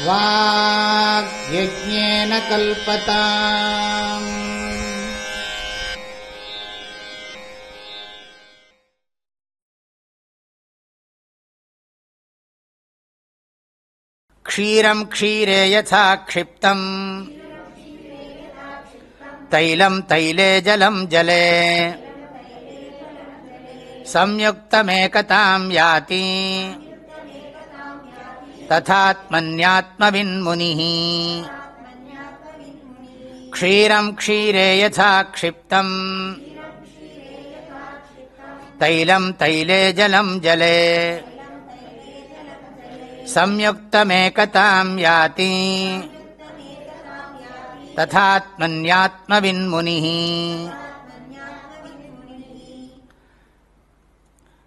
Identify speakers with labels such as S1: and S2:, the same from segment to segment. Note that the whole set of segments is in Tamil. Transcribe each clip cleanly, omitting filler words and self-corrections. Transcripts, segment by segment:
S1: வாக்யஜ்ஞேன கல்பதாம். க்ஷீரம் க்ஷீரே யதா க்ஷிப்தம் தைலம் தைலே ஜலம் ஜலே சம்யுக்தமேகதாம் யாதி ததாத்மன்யாத்மவின்முனிः. க்ஷீரம் க்ஷீரே யதா க்ஷிப்தம் தைலம் தைலே ஜலம் ஜலே சம்யுக்தமேகதாம் யாதி ததாத்மன்யாத்மவின்முனிः.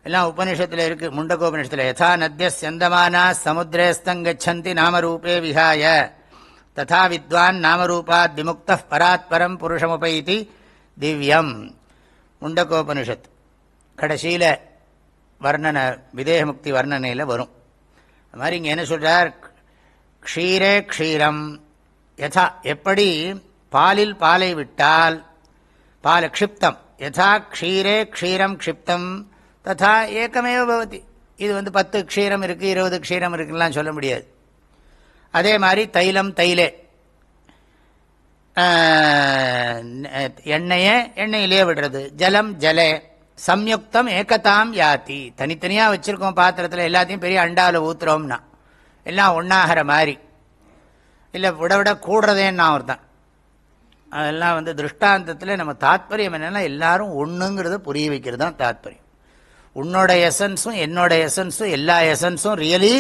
S1: எல்லாம் உபனிஷத்தில் இருக்கு. முண்டகோபனிஷத்தில் யதா நத்ய ஸ்யந்தமானா சமுத்திரே ஸ்தங்கச்சந்தி நாமரூபே விஹாய ததா வித்வான் நாமரூபாத் விமுக்தः பராத் பரம் புருஷமுபைதி திவ்யம். முண்டகோபனிஷத் கடைசியில் வர்ணனை விதேகமுக்தி வர்ணனையில் வரும். அது மாதிரி இங்கே என்ன சொல்கிறார், க்ஷீரே க்ஷீரம் யதா, எப்படி பாலில் பாலை விட்டால் பால் க்ஷிப்தம், யதா க்ஷீரே க்ஷீரம் க்ஷிப்தம் ததா ஏகமேவ பவதி. இது 10 க்ஷீரம் இருக்குது 20 க்ஷீரம் இருக்குலாம் சொல்ல முடியாது. அதே மாதிரி தைலம் தைலே, எண்ணெயிலே விடுறது, ஜலம் ஜலே சம்யுக்தம் ஏகதாம் யாதி. தனித்தனியாக வச்சுருக்கோம் பாத்திரத்தில், எல்லாத்தையும் பெரிய அண்டாவில் ஊற்றுறோம்னா எல்லாம் ஒன்றாகிற மாதிரி, இல்லை விட விட கூடுறதேன்னா ஒருத்தான். அதெல்லாம் திருஷ்டாந்தத்தில் நம்ம தாத்பரியம் என்னென்னா எல்லாரும் ஒன்றுங்கிறத புரிய வைக்கிறது தான் தாத்பரியம். உன்னோட எசன்ஸும் என்னோட எசன்ஸும் எல்லா எசன்ஸும் ரியலி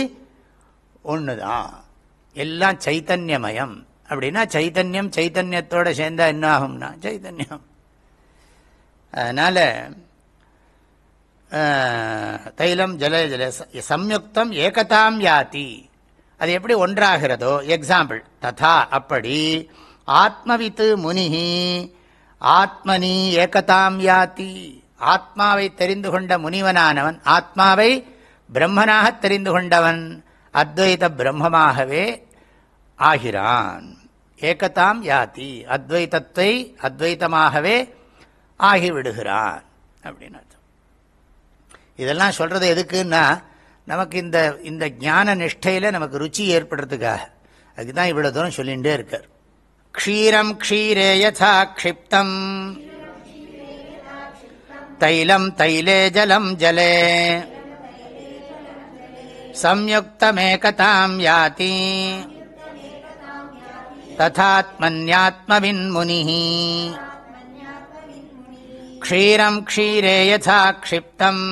S1: ஒன்று தான், எல்லாம் சைத்தன்யமயம். அப்படின்னா சைத்தன்யம் சைத்தன்யத்தோடு சேர்ந்தா என்ன ஆகும்னா சைத்தன்யம். அதனால் தைலம் ஜல ஜல சம்யுக்தம் ஏகதாம் யாதி, அது எப்படி ஒன்றாகிறதோ. எக்ஸாம்பிள் ததா, அப்படி ஆத்மவித்து முனிஹி ஆத்மனி ஏகதாம் யாதி, ஆத்மாவை தெரிந்து கொண்ட முனிவனானவன், ஆத்மாவை பிரம்மனாக தெரிந்து கொண்டவன் அத்வைத பிரம்மமாகவே ஆகிறான். ஏகதாம் யாதி, அத்வைதத்தை அத்வைதமாகவே ஆகிவிடுகிறான் அப்படின்னு அர்த்தம். இதெல்லாம் சொல்றது எதுக்குன்னா, நமக்கு இந்த ஞான நிஷ்டையில் நமக்கு ருச்சி ஏற்படுறதுக்காக. அதுக்குதான் இவ்வளவு தூரம் சொல்லிகிட்டே இருக்கார். க்ஷீரம் க்ஷீரே யதா க்ஷிப்தம் தைலம் தைலே ஜலம் ஜலே சம்யுக்தமேகதாம் யாதி ததாத்மன்யாத்மவின்முனிः. க்ஷீரம் க்ஷீரே யதா க்ஷிப்தம்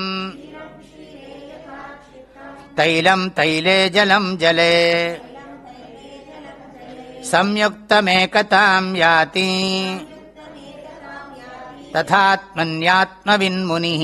S1: தைலம் தைலே ஜலம் ஜலே சம்யுக்தமேகதாம் யாதி ததாத்மன்யாத்மவின்முனிः.